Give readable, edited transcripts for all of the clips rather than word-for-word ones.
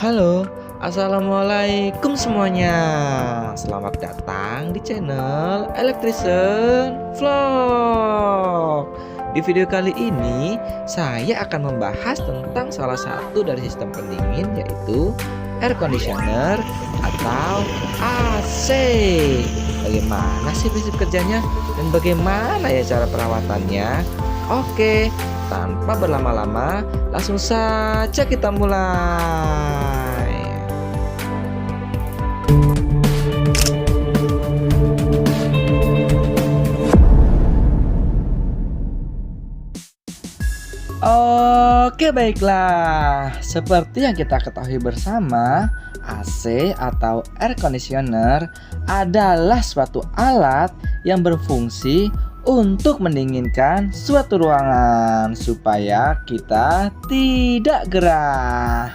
Halo, assalamualaikum semuanya. Selamat datang di channel Electrician Vlog. Di video kali ini, saya akan membahas tentang salah satu dari sistem pendingin, yaitu air conditioner atau AC. Bagaimana sih prinsip kerjanya dan bagaimana ya cara perawatannya? Oke, tanpa berlama-lama, langsung saja kita mulai. Oke, baiklah. Seperti yang kita ketahui bersama, AC atau air conditioner adalah suatu alat yang berfungsi untuk mendinginkan suatu ruangan supaya kita tidak gerah.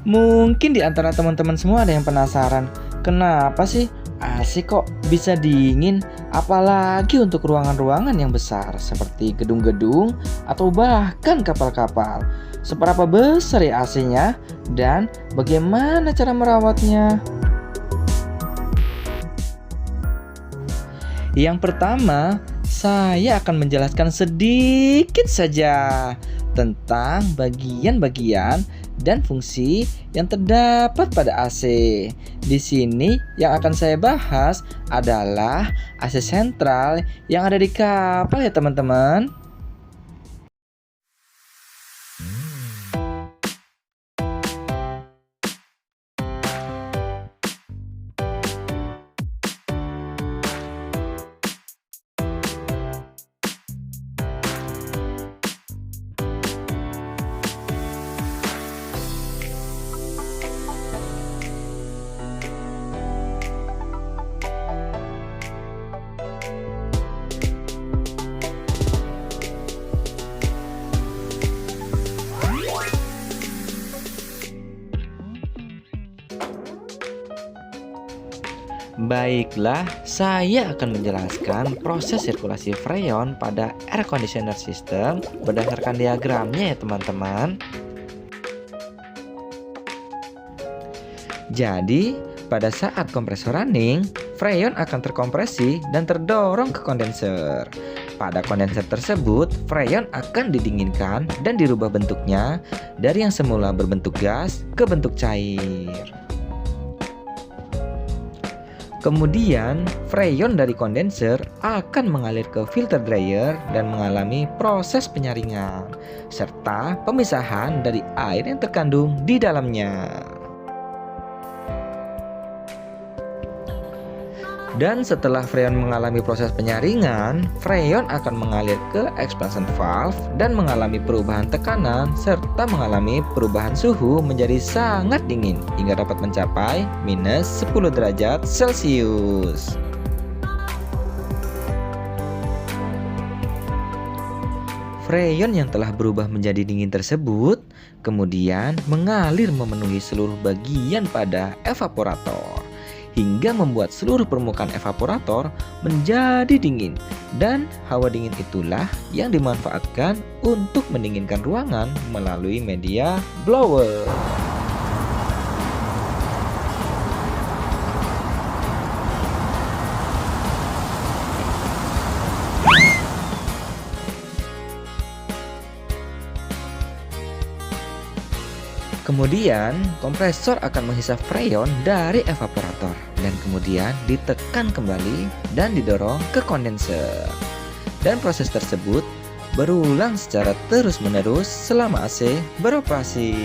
Mungkin di antara teman-teman semua ada yang penasaran, kenapa sih AC kok bisa dingin, apalagi untuk ruangan-ruangan yang besar seperti gedung-gedung atau bahkan kapal-kapal. Seberapa besar ya AC-nya dan bagaimana cara merawatnya? Yang pertama, saya akan menjelaskan sedikit saja tentang bagian-bagian dan fungsi yang terdapat pada AC. Di sini yang akan saya bahas adalah AC sentral yang ada di kapal ya teman-teman. Baiklah, saya akan menjelaskan proses sirkulasi freon pada air conditioner system berdasarkan diagramnya ya teman-teman. Jadi, pada saat kompresor running, freon akan terkompresi dan terdorong ke kondenser. Pada kondenser tersebut, freon akan didinginkan dan dirubah bentuknya dari yang semula berbentuk gas ke bentuk cair. Kemudian, freon dari kondenser akan mengalir ke filter dryer dan mengalami proses penyaringan serta pemisahan dari air yang terkandung di dalamnya. Dan setelah freon mengalami proses penyaringan, freon akan mengalir ke expansion valve dan mengalami perubahan tekanan serta mengalami perubahan suhu menjadi sangat dingin hingga dapat mencapai minus 10 derajat Celcius. Freon yang telah berubah menjadi dingin tersebut kemudian mengalir memenuhi seluruh bagian pada evaporator hingga membuat seluruh permukaan evaporator menjadi dingin, dan hawa dingin itulah yang dimanfaatkan untuk mendinginkan ruangan melalui media blower. Kemudian, kompresor akan menghisap freon dari evaporator dan kemudian ditekan kembali dan didorong ke kondenser. Dan proses tersebut berulang secara terus-menerus selama AC beroperasi.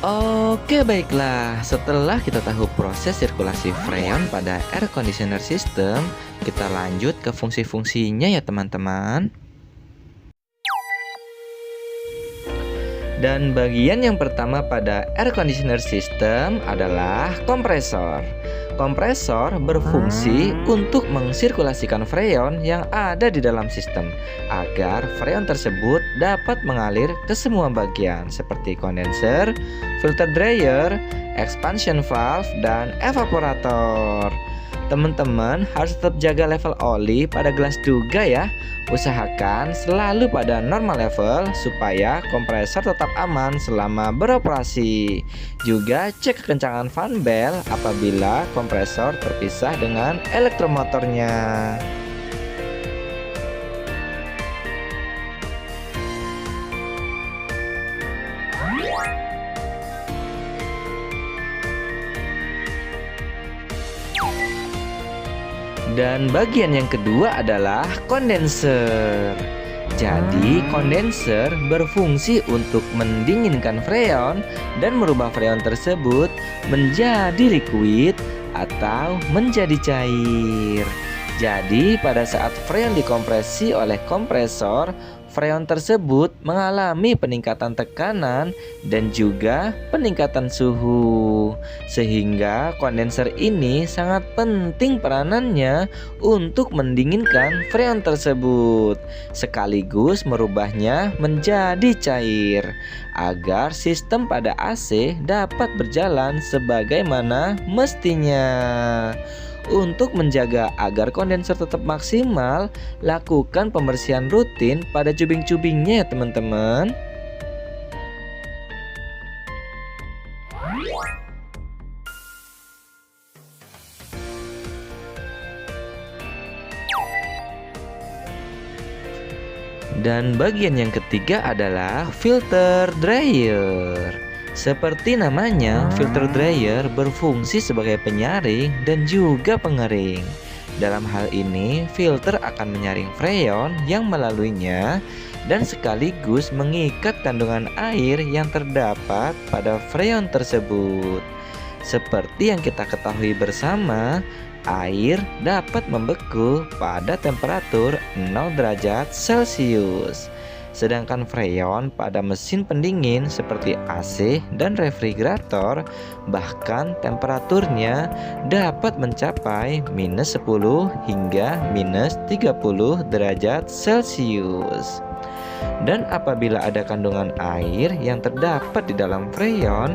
Oke, baiklah. Setelah kita tahu proses sirkulasi freon pada air conditioner system, kita lanjut ke fungsi-fungsinya ya teman-teman. Dan bagian yang pertama pada air conditioner system adalah kompresor. Kompresor berfungsi untuk mensirkulasikan freon yang ada di dalam sistem agar freon tersebut dapat mengalir ke semua bagian seperti kondenser, filter dryer, expansion valve, dan evaporator. Teman-teman harus tetap jaga level oli pada gelas juga ya. Usahakan selalu pada normal level supaya kompresor tetap aman selama beroperasi. Juga cek kekencangan fan belt apabila kompresor terpisah dengan elektromotornya. Dan bagian yang kedua adalah kondenser. Jadi kondenser berfungsi untuk mendinginkan freon dan merubah freon tersebut menjadi liquid atau menjadi cair. Jadi pada saat freon dikompresi oleh kompresor, freon tersebut mengalami peningkatan tekanan dan juga peningkatan suhu. Sehingga kondenser ini sangat penting peranannya untuk mendinginkan freon tersebut, sekaligus merubahnya menjadi cair, agar sistem pada AC dapat berjalan sebagaimana mestinya. Untuk menjaga agar kondenser tetap maksimal, lakukan pembersihan rutin pada cubing-cubingnya ya teman-teman. Dan bagian yang ketiga adalah filter dryer. Seperti namanya, filter dryer berfungsi sebagai penyaring dan juga pengering. Dalam hal ini, filter akan menyaring freon yang melaluinya dan sekaligus mengikat kandungan air yang terdapat pada freon tersebut. Seperti yang kita ketahui bersama, air dapat membeku pada temperatur 0 derajat Celcius. Sedangkan freon pada mesin pendingin seperti AC dan refrigerator bahkan temperaturnya dapat mencapai minus 10 hingga minus 30 derajat Celcius. Dan apabila ada kandungan air yang terdapat di dalam freon,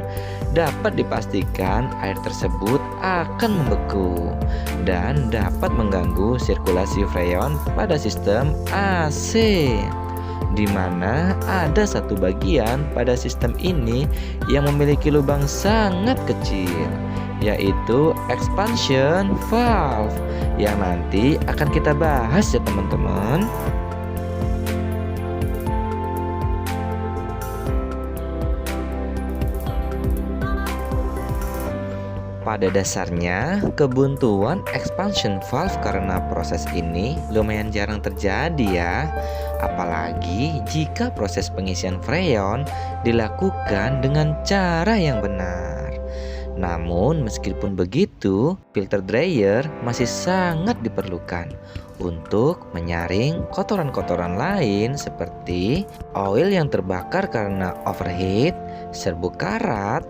dapat dipastikan air tersebut akan membeku dan dapat mengganggu sirkulasi freon pada sistem AC, di mana ada satu bagian pada sistem ini yang memiliki lubang sangat kecil, yaitu expansion valve, yang nanti akan kita bahas ya teman-teman. Pada dasarnya, kebuntuan expansion valve karena proses ini lumayan jarang terjadi ya. Apalagi jika proses pengisian freon dilakukan dengan cara yang benar. Namun meskipun begitu, filter dryer masih sangat diperlukan untuk menyaring kotoran-kotoran lain seperti oil yang terbakar karena overheat, serbuk karat,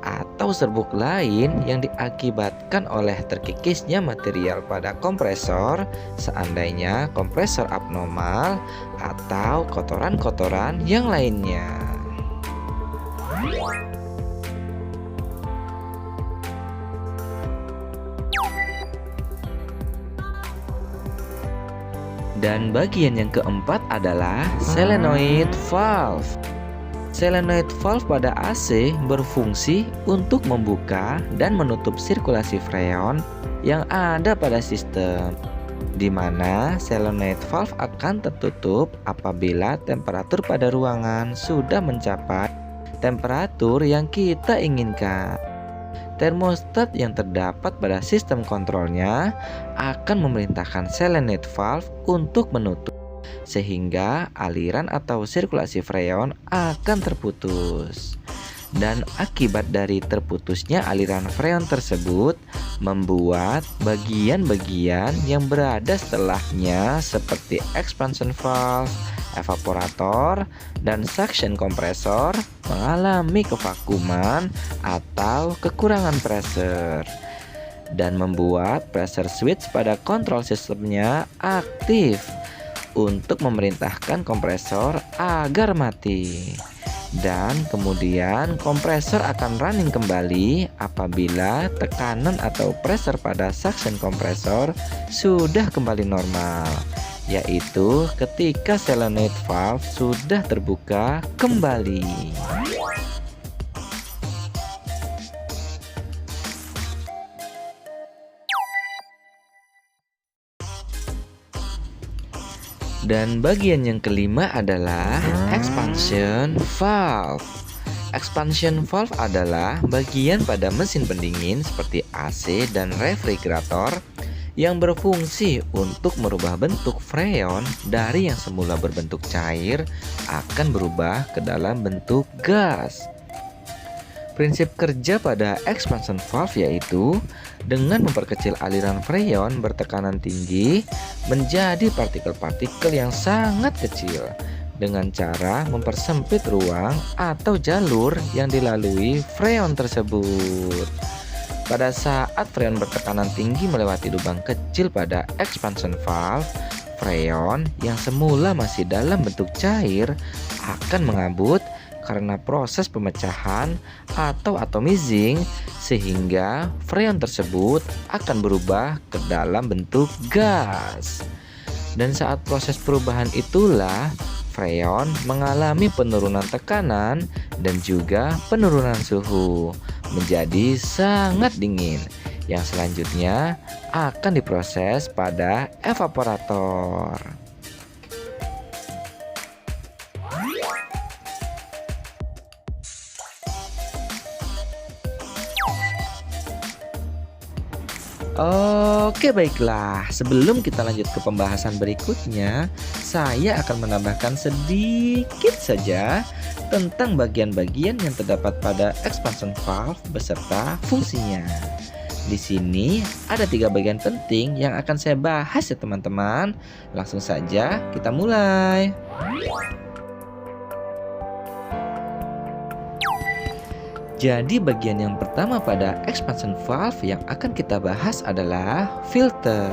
atau serbuk lain yang diakibatkan oleh terkikisnya material pada kompresor seandainya kompresor abnormal atau kotoran-kotoran yang lainnya. Dan bagian yang keempat adalah solenoid valve. Solenoid valve pada AC berfungsi untuk membuka dan menutup sirkulasi freon yang ada pada sistem, di mana solenoid valve akan tertutup apabila temperatur pada ruangan sudah mencapai temperatur yang kita inginkan. Termostat yang terdapat pada sistem kontrolnya akan memerintahkan solenoid valve untuk menutup, sehingga aliran atau sirkulasi freon akan terputus. Dan akibat dari terputusnya aliran freon tersebut membuat bagian-bagian yang berada setelahnya seperti expansion valve, evaporator, dan suction kompresor mengalami kevakuman atau kekurangan pressure, dan membuat pressure switch pada kontrol sistemnya aktif untuk memerintahkan kompresor agar mati. Dan kemudian kompresor akan running kembali apabila tekanan atau pressure pada suction kompresor sudah kembali normal, yaitu ketika solenoid valve sudah terbuka kembali. Dan bagian yang kelima adalah expansion valve. Expansion valve adalah bagian pada mesin pendingin seperti AC dan refrigerator yang berfungsi untuk merubah bentuk freon dari yang semula berbentuk cair akan berubah ke dalam bentuk gas. Prinsip kerja pada expansion valve yaitu dengan memperkecil aliran freon bertekanan tinggi menjadi partikel-partikel yang sangat kecil dengan cara mempersempit ruang atau jalur yang dilalui freon tersebut. Pada saat freon bertekanan tinggi melewati lubang kecil pada expansion valve, freon yang semula masih dalam bentuk cair akan mengabut karena proses pemecahan atau atomizing, sehingga freon tersebut akan berubah ke dalam bentuk gas. Dan saat proses perubahan itulah freon mengalami penurunan tekanan dan juga penurunan suhu menjadi sangat dingin, yang selanjutnya akan diproses pada evaporator. Oke, baiklah. Sebelum kita lanjut ke pembahasan berikutnya, saya akan menambahkan sedikit saja tentang bagian-bagian yang terdapat pada expansion valve beserta fungsinya. Di sini ada 3 bagian penting yang akan saya bahas ya teman-teman. Langsung saja kita mulai. Jadi bagian yang pertama pada expansion valve yang akan kita bahas adalah filter.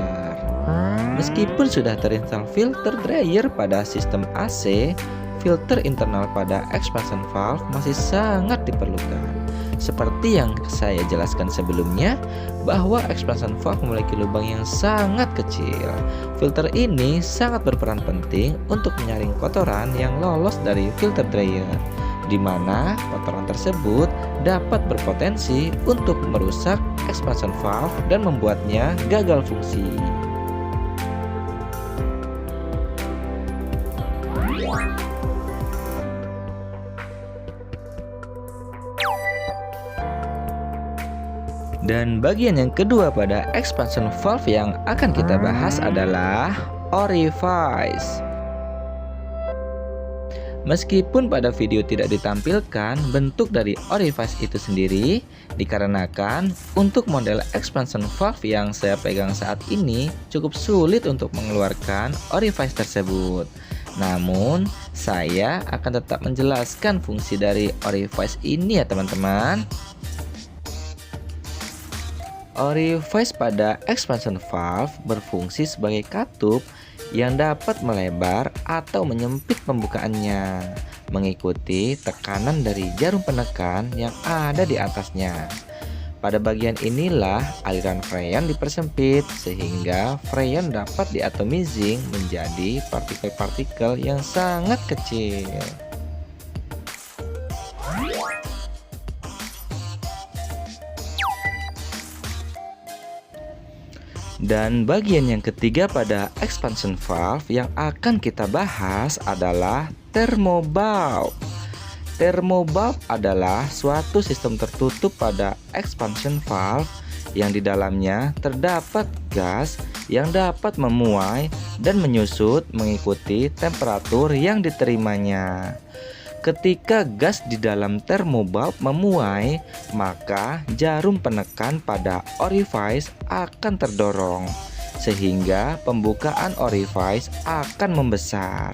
Meskipun sudah terinstall filter dryer pada sistem AC, filter internal pada expansion valve masih sangat diperlukan. Seperti yang saya jelaskan sebelumnya, bahwa expansion valve memiliki lubang yang sangat kecil. Filter ini sangat berperan penting untuk menyaring kotoran yang lolos dari filter dryer, di mana kotoran tersebut dapat berpotensi untuk merusak expansion valve dan membuatnya gagal fungsi. Dan bagian yang kedua pada expansion valve yang akan kita bahas adalah orifice. Meskipun pada video tidak ditampilkan bentuk dari orifice itu sendiri, dikarenakan untuk model expansion valve yang saya pegang saat ini cukup sulit untuk mengeluarkan orifice tersebut. Namun, saya akan tetap menjelaskan fungsi dari orifice ini ya teman-teman. Orifice pada expansion valve berfungsi sebagai katup yang dapat melebar atau menyempit pembukaannya mengikuti tekanan dari jarum penekan yang ada di atasnya. Pada bagian inilah aliran freon dipersempit sehingga freon dapat diatomizing menjadi partikel-partikel yang sangat kecil. Dan bagian yang ketiga pada expansion valve yang akan kita bahas adalah thermobulb. Thermobulb adalah suatu sistem tertutup pada expansion valve yang di dalamnya terdapat gas yang dapat memuai dan menyusut mengikuti temperatur yang diterimanya. Ketika gas di dalam thermobulb memuai, maka jarum penekan pada orifice akan terdorong, sehingga pembukaan orifice akan membesar.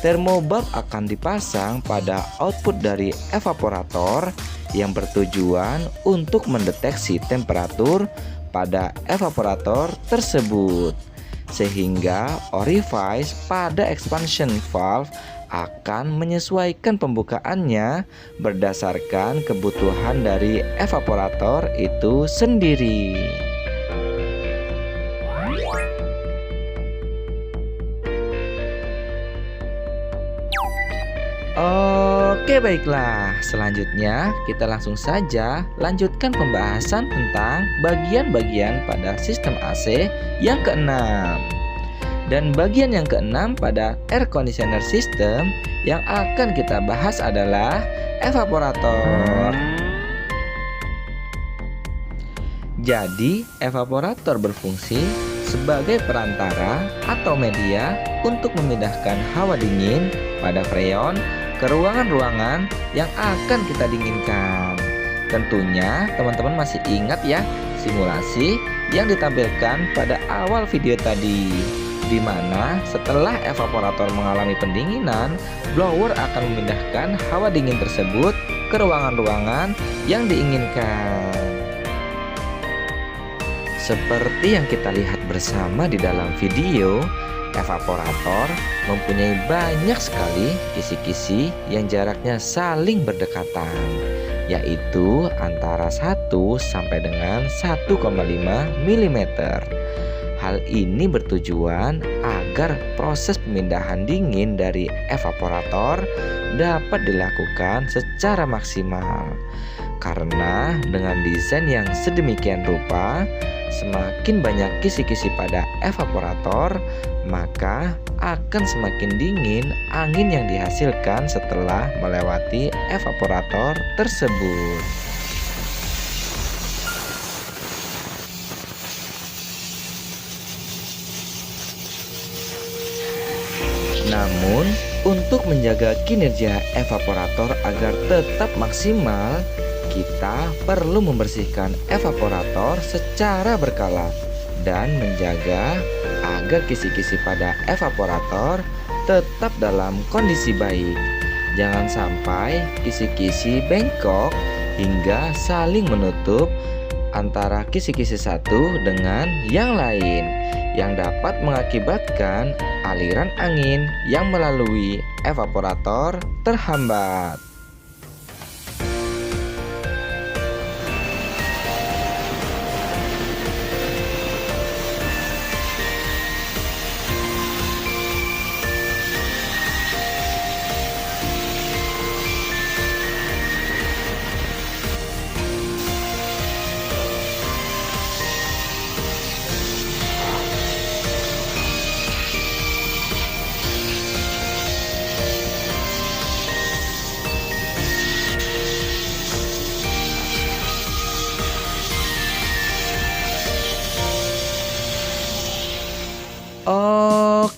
Thermobulb akan dipasang pada output dari evaporator yang bertujuan untuk mendeteksi temperatur pada evaporator tersebut, sehingga orifice pada expansion valve akan menyesuaikan pembukaannya berdasarkan kebutuhan dari evaporator itu sendiri. Oke, baiklah. Selanjutnya kita langsung saja lanjutkan pembahasan tentang bagian-bagian pada sistem AC yang keenam. Dan bagian yang keenam pada air conditioner system yang akan kita bahas adalah evaporator. Jadi, evaporator berfungsi sebagai perantara atau media untuk memindahkan hawa dingin pada freon ke ruangan-ruangan yang akan kita dinginkan. Tentunya teman-teman masih ingat ya simulasi yang ditampilkan pada awal video tadi, di mana setelah evaporator mengalami pendinginan, blower akan memindahkan hawa dingin tersebut ke ruangan-ruangan yang diinginkan. Seperti yang kita lihat bersama di dalam video, evaporator mempunyai banyak sekali kisi-kisi yang jaraknya saling berdekatan, yaitu antara 1 sampai dengan 1,5 mm. Hal ini bertujuan agar proses pemindahan dingin dari evaporator dapat dilakukan secara maksimal. Karena dengan desain yang sedemikian rupa, semakin banyak kisi-kisi pada evaporator, maka akan semakin dingin angin yang dihasilkan setelah melewati evaporator tersebut. Namun, untuk menjaga kinerja evaporator agar tetap maksimal, kita perlu membersihkan evaporator secara berkala dan menjaga agar kisi-kisi pada evaporator tetap dalam kondisi baik. Jangan sampai kisi-kisi bengkok hingga saling menutup antara kisi-kisi satu dengan yang lain, yang dapat mengakibatkan aliran angin yang melalui evaporator terhambat.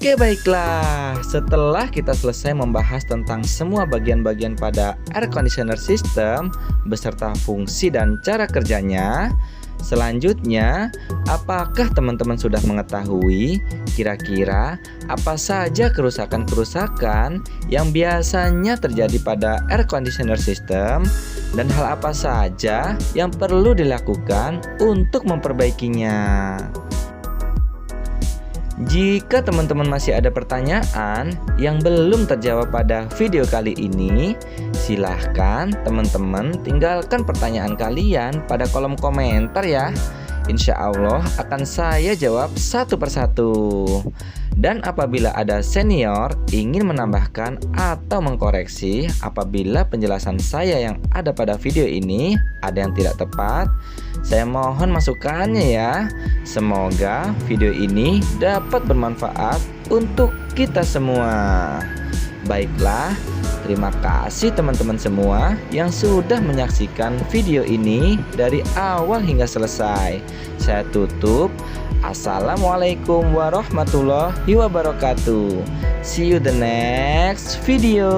Oke, baiklah. Setelah kita selesai membahas tentang semua bagian-bagian pada air conditioner system beserta fungsi dan cara kerjanya, selanjutnya, apakah teman-teman sudah mengetahui kira-kira apa saja kerusakan-kerusakan yang biasanya terjadi pada air conditioner system dan hal apa saja yang perlu dilakukan untuk memperbaikinya? Jika teman-teman masih ada pertanyaan yang belum terjawab pada video kali ini, silahkan teman-teman tinggalkan pertanyaan kalian pada kolom komentar ya. Insya Allah akan saya jawab satu persatu. Dan apabila ada senior ingin menambahkan atau mengkoreksi apabila penjelasan saya yang ada pada video ini ada yang tidak tepat, saya mohon masukannya ya. Semoga video ini dapat bermanfaat untuk kita semua. Baiklah, terima kasih teman-teman semua yang sudah menyaksikan video ini dari awal hingga selesai. Saya tutup. Assalamualaikum warahmatullahi wabarakatuh. See you the next video.